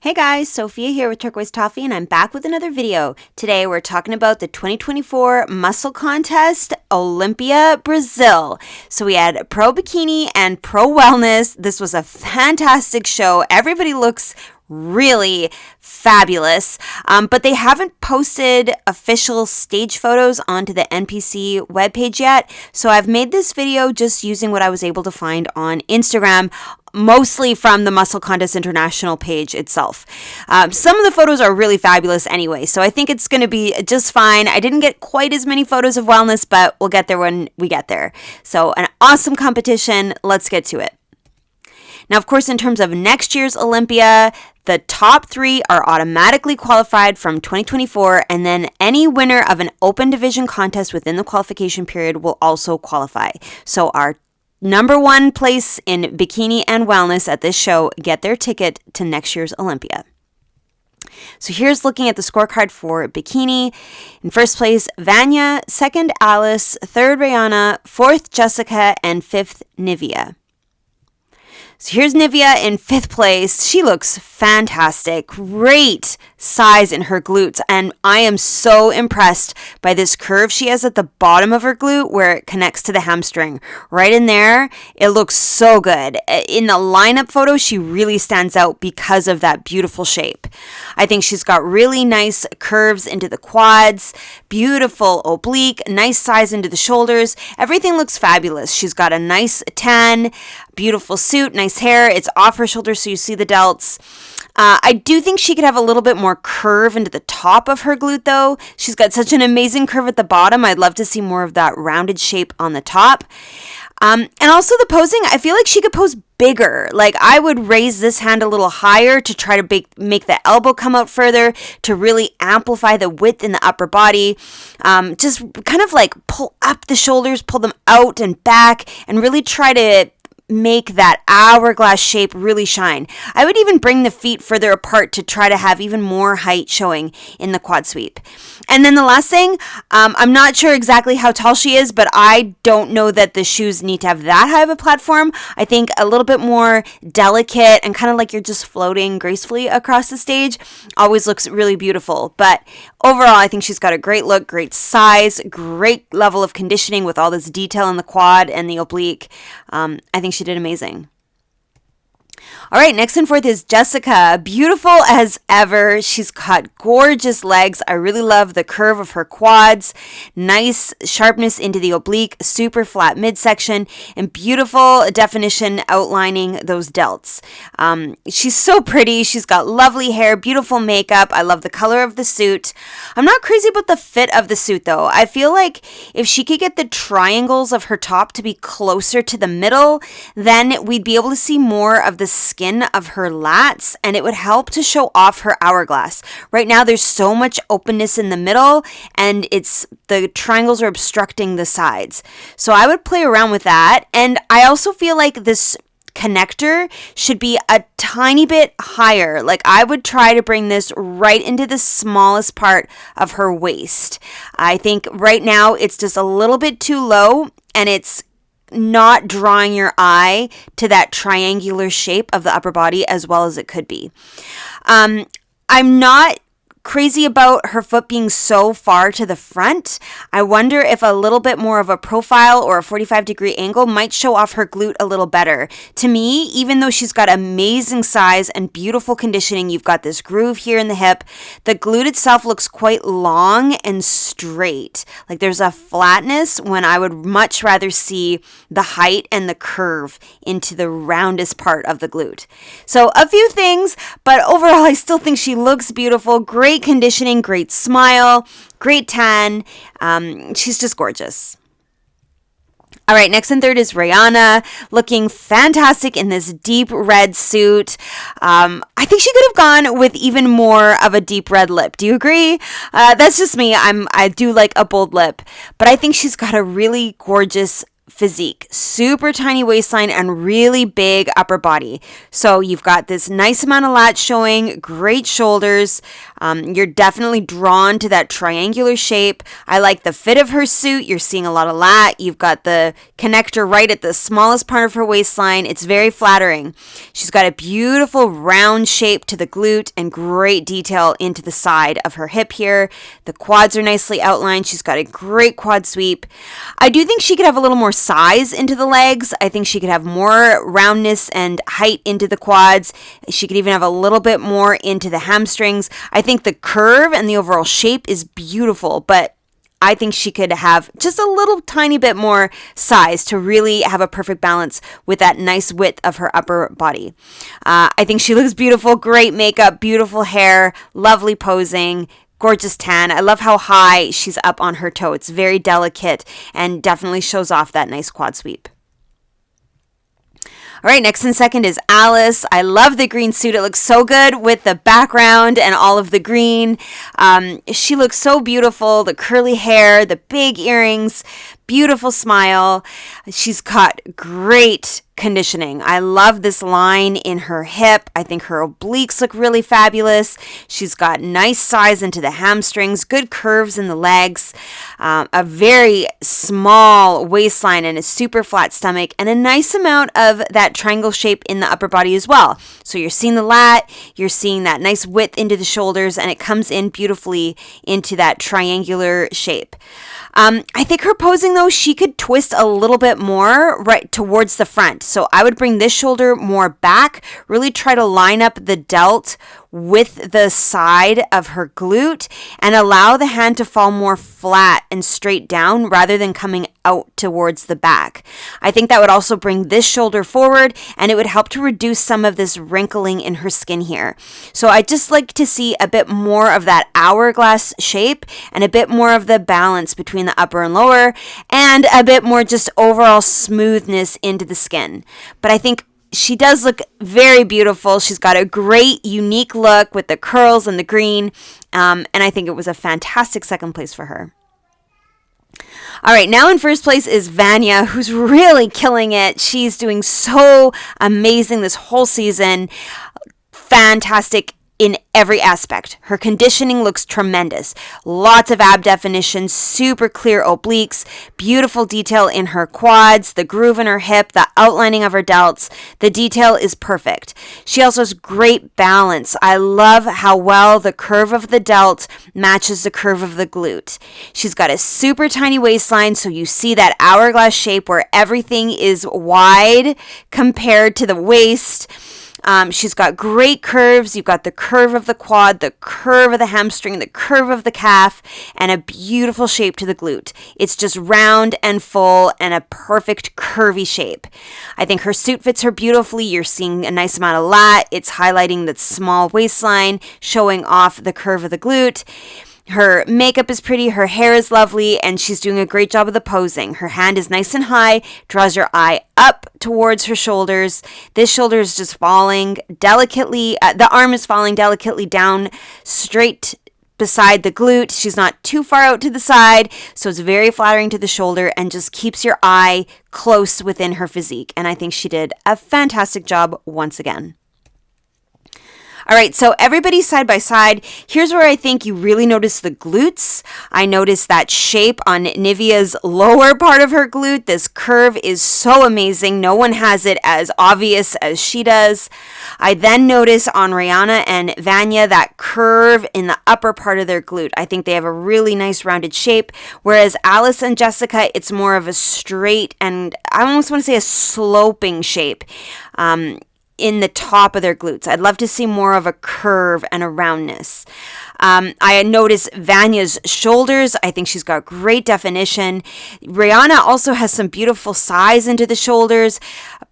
Hey guys, Sophia here with Turquoise Toffee, and I'm back with another video. Today we're talking about the 2024 muscle contest, Olympia Brasil. So we had Pro Bikini and Pro Wellness. This was a fantastic show. Everybody looks really fabulous, but they haven't posted official stage photos onto the NPC webpage yet. So I've made this video just using what I was able to find on Instagram, mostly from the Muscle Contest International page itself. Some of the photos are really fabulous anyway, so I think it's going to be just fine. I didn't get quite as many photos of wellness, but we'll get there when we get there. So an awesome competition. Let's get to it. Now, of course, in terms of next year's Olympia, the top 3 are automatically qualified from 2024, and then any winner of an open division contest within the qualification period will also qualify. So our number 1 place in Bikini and Wellness at this show get their ticket to next year's Olympia. So here's looking at the scorecard for Bikini. In first place, Vanya, second, Alice, third, Rihanna, fourth, Jessica, and fifth, Nivea. So here's Nivea in 5th place. She looks fantastic. Great size in her glutes. And I am so impressed by this curve she has at the bottom of her glute where it connects to the hamstring. Right in there, it looks so good. In the lineup photo, she really stands out because of that beautiful shape. I think she's got really nice curves into the quads, beautiful oblique, nice size into the shoulders. Everything looks fabulous. She's got a nice tan, beautiful suit, nice hair. It's off her shoulders so you see the delts. I do think she could have a little bit more curve into the top of her glute though. She's got such an amazing curve at the bottom. I'd love to see more of that rounded shape on the top. And also the posing, I feel like she could pose bigger. Like I would raise this hand a little higher to try to make the elbow come out further to really amplify the width in the upper body. Just kind of like pull up the shoulders, pull them out and back, and really try to make that hourglass shape really shine. I would even bring the feet further apart to try to have even more height showing in the quad sweep. And then the last thing, I'm not sure exactly how tall she is, but I don't know that the shoes need to have that high of a platform. I think a little bit more delicate and kind of like you're just floating gracefully across the stage always looks really beautiful. But overall, I think she's got a great look, great size, great level of conditioning with all this detail in the quad and the oblique. I think she did amazing. All right, next and forth is Jessica. Beautiful as ever. She's got gorgeous legs. I really love the curve of her quads. Nice sharpness into the oblique, super flat midsection, and beautiful definition outlining those delts. She's so pretty. She's got lovely hair, beautiful makeup. I love the color of the suit. I'm not crazy about the fit of the suit though. I feel like if she could get the triangles of her top to be closer to the middle, then we'd be able to see more of the skin of her lats, and it would help to show off her hourglass. Right now there's so much openness in the middle and the triangles are obstructing the sides. So I would play around with that, and I also feel like this connector should be a tiny bit higher. Like I would try to bring this right into the smallest part of her waist. I think right now it's just a little bit too low, and it's not drawing your eye to that triangular shape of the upper body as well as it could be. I'm not crazy about her foot being so far to the front. I wonder if a little bit more of a profile or a 45-degree angle might show off her glute a little better. To me, even though she's got amazing size and beautiful conditioning, you've got this groove here in the hip, the glute itself looks quite long and straight. Like there's a flatness when I would much rather see the height and the curve into the roundest part of the glute. So a few things, but overall I still think she looks beautiful. Great conditioning, great smile, great tan. She's just gorgeous. All right, next and third is Rihanna, looking fantastic in this deep red suit. I think she could have gone with even more of a deep red lip. Do you agree? That's just me. I do like a bold lip, but I think she's got a really gorgeous physique, super tiny waistline and really big upper body. So you've got this nice amount of lat showing, great shoulders. You're definitely drawn to that triangular shape. I like the fit of her suit. You're seeing a lot of lat. You've got the connector right at the smallest part of her waistline. It's very flattering. She's got a beautiful round shape to the glute and great detail into the side of her hip here. The quads are nicely outlined. She's got a great quad sweep. I do think she could have a little more size into the legs. I think she could have more roundness and height into the quads. She could even have a little bit more into the hamstrings. I think the curve and the overall shape is beautiful, but I think she could have just a little tiny bit more size to really have a perfect balance with that nice width of her upper body. I think she looks beautiful, great makeup, beautiful hair, lovely posing, gorgeous tan. I love how high she's up on her toe. It's very delicate and definitely shows off that nice quad sweep. All right, next in second is Alice. I love the green suit. It looks so good with the background and all of the green. She looks so beautiful. The curly hair, the big earrings, beautiful smile. She's got great conditioning. I love this line in her hip. I think her obliques look really fabulous. She's got nice size into the hamstrings, good curves in the legs, a very small waistline and a super flat stomach, and a nice amount of that triangle shape in the upper body as well. So you're seeing the lat, you're seeing that nice width into the shoulders, and it comes in beautifully into that triangular shape. I think her posing though, she could twist a little bit more right towards the front. So I would bring this shoulder more back, really try to line up the delt with the side of her glute and allow the hand to fall more flat and straight down rather than coming out towards the back. I think that would also bring this shoulder forward and it would help to reduce some of this wrinkling in her skin here. So I just like to see a bit more of that hourglass shape and a bit more of the balance between the upper and lower and a bit more just overall smoothness into the skin. But I think she does look very beautiful. She's got a great, unique look with the curls and the green, and I think it was a fantastic second place for her. All right, now in first place is Vanya, who's really killing it. She's doing so amazing this whole season. Fantastic in every aspect. Her conditioning looks tremendous. Lots of ab definition, super clear obliques, beautiful detail in her quads, the groove in her hip, the outlining of her delts. The detail is perfect. She also has great balance. I love how well the curve of the delt matches the curve of the glute. She's got a super tiny waistline, so you see that hourglass shape where everything is wide compared to the waist. She's got great curves. You've got the curve of the quad, the curve of the hamstring, the curve of the calf, and a beautiful shape to the glute. It's just round and full and a perfect curvy shape. I think her suit fits her beautifully. You're seeing a nice amount of lat. It's highlighting that small waistline, showing off the curve of the glute. Her makeup is pretty, her hair is lovely, and she's doing a great job of the posing. Her hand is nice and high, draws your eye up towards her shoulders. This shoulder is just falling delicately, the arm is falling delicately down straight beside the glute. She's not too far out to the side, so it's very flattering to the shoulder and just keeps your eye close within her physique. And I think she did a fantastic job once again. All right, so everybody side by side. Here's where I think you really notice the glutes. I noticed that shape on Nivea's lower part of her glute. This curve is so amazing. No one has it as obvious as she does. I then notice on Rihanna and Vanya that curve in the upper part of their glute. I think they have a really nice rounded shape, whereas Alice and Jessica, it's more of a straight and I almost want to say a sloping shape. In the top of their glutes. I'd love to see more of a curve and a roundness. I notice Vanya's shoulders. I think she's got great definition. Rihanna also has some beautiful size into the shoulders,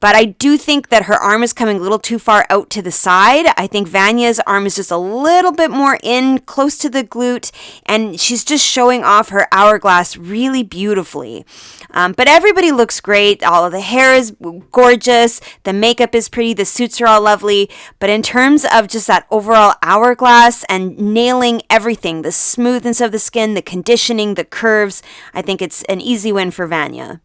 but I do think that her arm is coming a little too far out to the side. I think Vanya's arm is just a little bit more in close to the glute, and she's just showing off her hourglass really beautifully. But everybody looks great. All of the hair is gorgeous. The makeup is pretty. The suits are all lovely. But in terms of just that overall hourglass and nailing everything, the smoothness of the skin, the conditioning, the curves, I think it's an easy win for Vanya.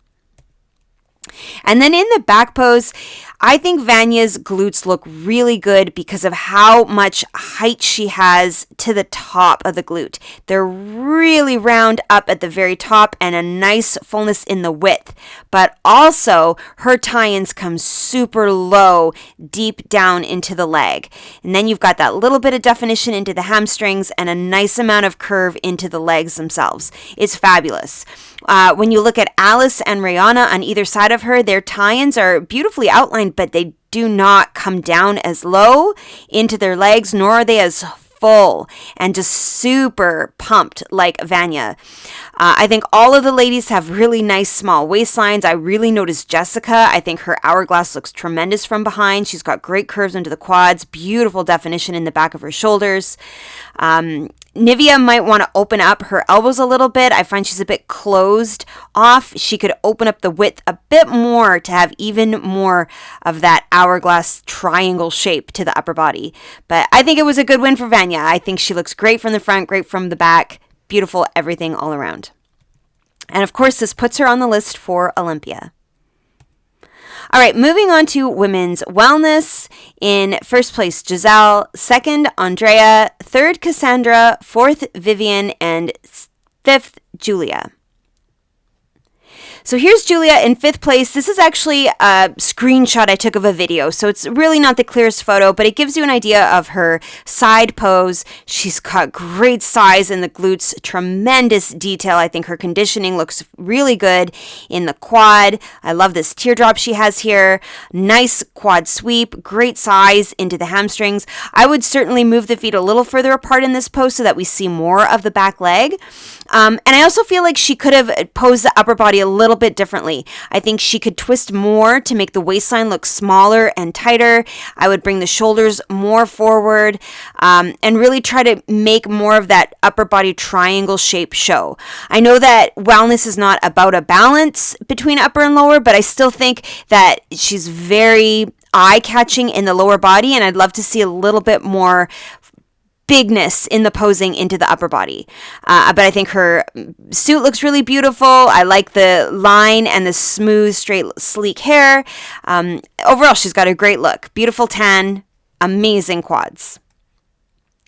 And then in the back pose, I think Vanya's glutes look really good because of how much height she has to the top of the glute. They're really round up at the very top and a nice fullness in the width. But also, her tie-ins come super low, deep down into the leg. And then you've got that little bit of definition into the hamstrings and a nice amount of curve into the legs themselves. It's fabulous. When you look at Alice and Rihanna on either side of her, their tie-ins are beautifully outlined, but they do not come down as low into their legs, nor are they as full and just super pumped like Vanya. I think all of the ladies have really nice small waistlines. I really noticed Jessica. I think her hourglass looks tremendous from behind. She's got great curves into the quads, beautiful definition in the back of her shoulders. Nivea might want to open up her elbows a little bit. I find she's a bit closed off. She could open up the width a bit more to have even more of that hourglass triangle shape to the upper body. But I think it was a good win for Vanya. I think she looks great from the front, great from the back. Beautiful everything all around. And of course, this puts her on the list for Olympia. All right, moving on to women's wellness. In first place, Giselle. Second, Andrea. Third, Cassandra. Fourth, Vivian. And fifth, Julia. So here's Julia in fifth place. This is actually a screenshot I took of a video, so it's really not the clearest photo, but it gives you an idea of her side pose. She's got great size in the glutes, tremendous detail. I think her conditioning looks really good in the quad. I love this teardrop she has here. Nice quad sweep, great size into the hamstrings. I would certainly move the feet a little further apart in this pose so that we see more of the back leg. And I also feel like she could have posed the upper body a little bit differently. I think she could twist more to make the waistline look smaller and tighter. I would bring the shoulders more forward and really try to make more of that upper body triangle shape show. I know that wellness is not about a balance between upper and lower, but I still think that she's very eye-catching in the lower body, and I'd love to see a little bit more bigness in the posing into the upper body. But I think her suit looks really beautiful. I like the line and the smooth, straight, sleek hair. Overall, she's got a great look. Beautiful tan, amazing quads.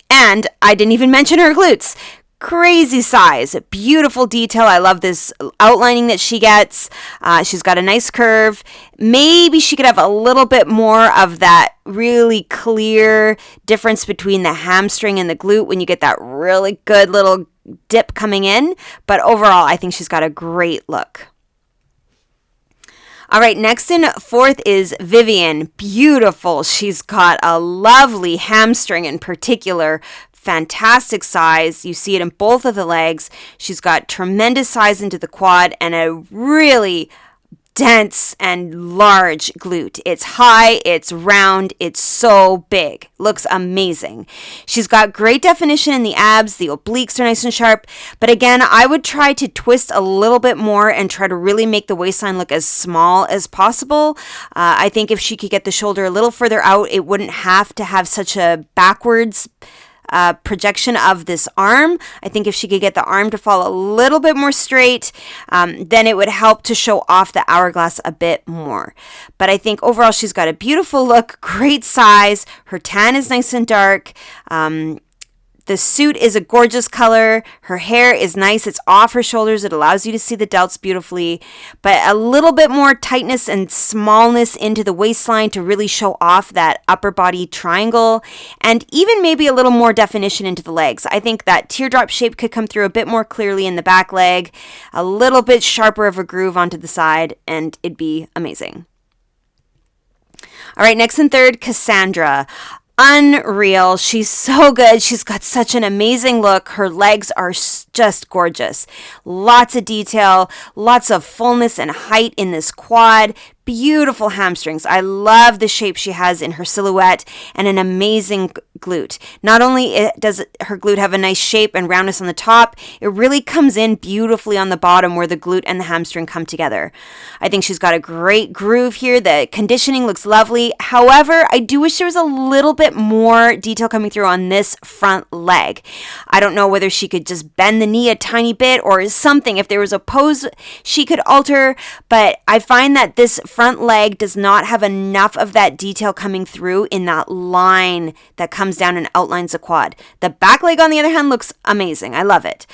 And I didn't even mention her glutes. Crazy size, beautiful detail. I love this outlining that she gets. She's got a nice curve. Maybe she could have a little bit more of that really clear difference between the hamstring and the glute when you get that really good little dip coming in. But overall, I think she's got a great look. All right, next in fourth is Vivian. Beautiful. She's got a lovely hamstring in particular. Fantastic size. You see it in both of the legs. She's got tremendous size into the quad and a really dense and large glute. It's high, it's round, it's so big. Looks amazing. She's got great definition in the abs. The obliques are nice and sharp. But again, I would try to twist a little bit more and try to really make the waistline look as small as possible. I think if she could get the shoulder a little further out, it wouldn't have to have such a backwards projection of this arm. I think if she could get the arm to fall a little bit more straight, then it would help to show off the hourglass a bit more. But I think overall she's got a beautiful look, great size. Her tan is nice and dark. The suit is a gorgeous color. Her hair is nice. It's off her shoulders. It allows you to see the delts beautifully, but a little bit more tightness and smallness into the waistline to really show off that upper body triangle, and even maybe a little more definition into the legs. I think that teardrop shape could come through a bit more clearly in the back leg, a little bit sharper of a groove onto the side, and it'd be amazing. All right, next and third, Cassandra. Unreal. She's so good. She's got such an amazing look. Her legs are just gorgeous. Lots of detail, lots of fullness and height in this quad. Beautiful hamstrings. I love the shape she has in her silhouette and an amazing glute. Not only does her glute have a nice shape and roundness on the top, it really comes in beautifully on the bottom where the glute and the hamstring come together. I think she's got a great groove here. The conditioning looks lovely. However, I do wish there was a little bit more detail coming through on this front leg. I don't know whether she could just bend the knee a tiny bit or something. If there was a pose she could alter, but I find that this front leg does not have enough of that detail coming through in that line that comes down and outlines the quad. The back leg, on the other hand, looks amazing. I love it.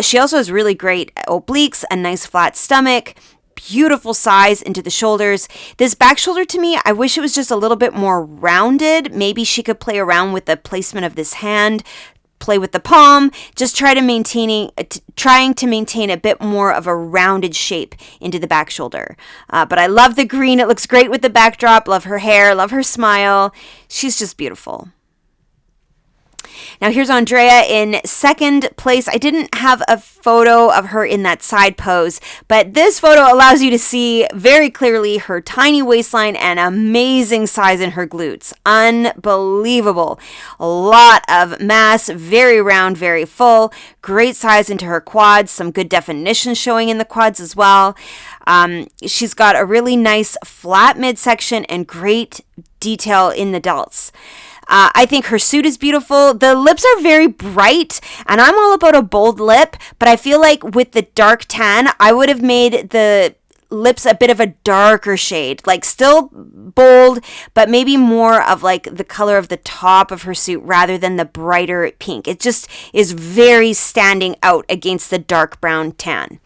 She also has really great obliques, a nice flat stomach, beautiful size into the shoulders. This back shoulder, to me, I wish it was just a little bit more rounded. Maybe she could play around with the placement of this hand, play with the palm, just trying to maintain a bit more of a rounded shape into the back shoulder. But I love the green. It looks great with the backdrop. Love her hair, love her smile. She's just beautiful. Now here's Andrea in second place. I didn't have a photo of her in that side pose, but this photo allows you to see very clearly her tiny waistline and amazing size in her glutes. Unbelievable. A lot of mass, very round, very full, great size into her quads, some good definition showing in the quads as well. She's got a really nice flat midsection and great detail in the delts. I think her suit is beautiful. The lips are very bright, and I'm all about a bold lip, but I feel like with the dark tan, I would have made the lips a bit of a darker shade, like still bold, but maybe more of like the color of the top of her suit rather than the brighter pink. It just is very standing out against the dark brown tan.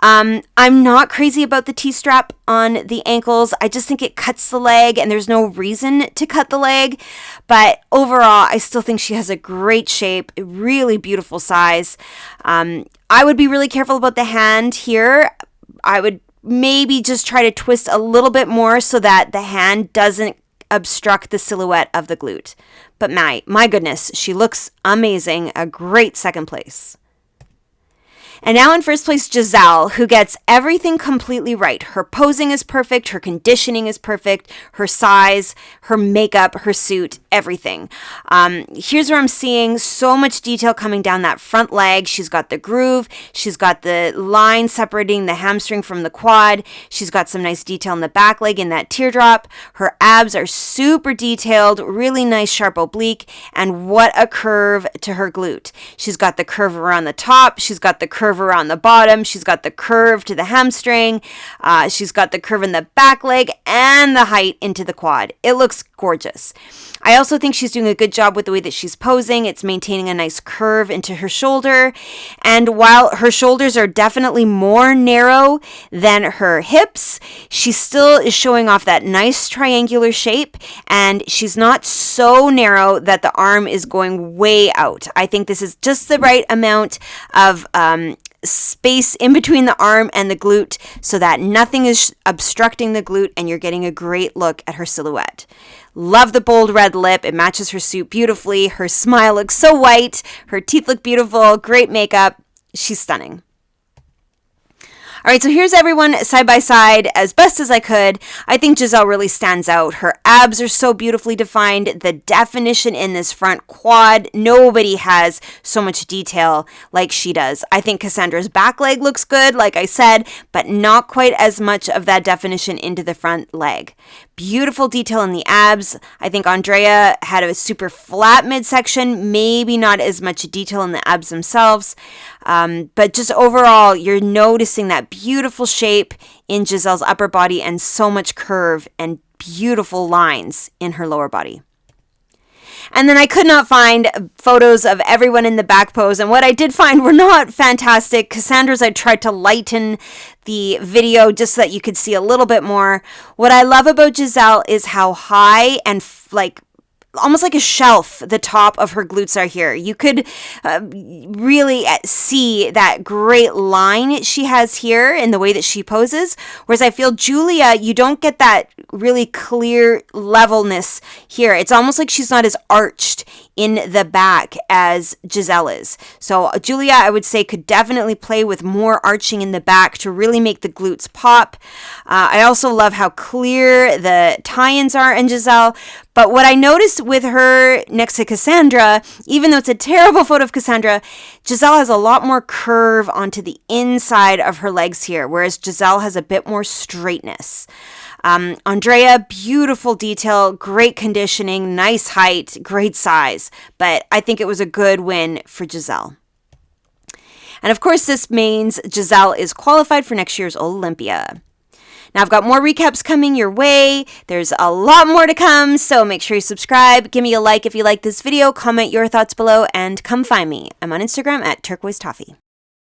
I'm not crazy about the T-strap on the ankles. I just think it cuts the leg and there's no reason to cut the leg. But overall, I still think she has a great shape, a really beautiful size. I would be really careful about the hand here. I would maybe just try to twist a little bit more so that the hand doesn't obstruct the silhouette of the glute. But my goodness, she looks amazing. A great second place. And now in first place, Giselle, who gets everything completely right. Her posing is perfect, her conditioning is perfect, her size, her makeup, her suit, everything. Here's where I'm seeing so much detail coming down that front leg. She's got the groove, she's got the line separating the hamstring from the quad, she's got some nice detail in the back leg in that teardrop. Her abs are super detailed, really nice sharp oblique, and what a curve to her glute. She's got the curve around the top, she's got the curve around the bottom, she's got the curve to the hamstring, she's got the curve in the back leg and the height into the quad. It looks gorgeous. I also think she's doing a good job with the way that she's posing. It's maintaining a nice curve into her shoulder, and while her shoulders are definitely more narrow than her hips, she still is showing off that nice triangular shape, and she's not so narrow that the arm is going way out. I think this is just the right amount of space in between the arm and the glute so that nothing is obstructing the glute and you're getting a great look at her silhouette. Love the bold red lip. It matches her suit beautifully. Her smile looks so white. Her teeth look beautiful. Great makeup. She's stunning. All right, so here's everyone side by side as best as I could. I think Giselle really stands out. Her abs are so beautifully defined. The definition in this front quad, nobody has so much detail like she does. I think Cassandra's back leg looks good, like I said, but not quite as much of that definition into the front leg. Beautiful detail in the abs. I think Andrea had a super flat midsection, maybe not as much detail in the abs themselves. But just overall, you're noticing that beautiful shape in Giselle's upper body and so much curve and beautiful lines in her lower body. And then I could not find photos of everyone in the back pose. And what I did find were not fantastic. Cassandra's, I tried to lighten the video just so that you could see a little bit more. What I love about Giselle is how high and almost like a shelf the top of her glutes are here. You could really see that great line she has here in the way that she poses. Whereas I feel Julia, you don't get that really clear levelness here. It's almost like she's not as arched in the back as Giselle is. So Julia, I would say, could definitely play with more arching in the back to really make the glutes pop. I also love how clear the tie-ins are in Giselle. But what I noticed with her next to Cassandra, even though it's a terrible photo of Cassandra, Giselle has a lot more curve onto the inside of her legs here, whereas Giselle has a bit more straightness. Andrea, beautiful detail, great conditioning, nice height, great size. But I think it was a good win for Giselle. And of course, this means Giselle is qualified for next year's Olympia. Now, I've got more recaps coming your way. There's a lot more to come, so make sure you subscribe. Give me a like if you like this video. Comment your thoughts below, and come find me. I'm on Instagram at turquoisetoffee.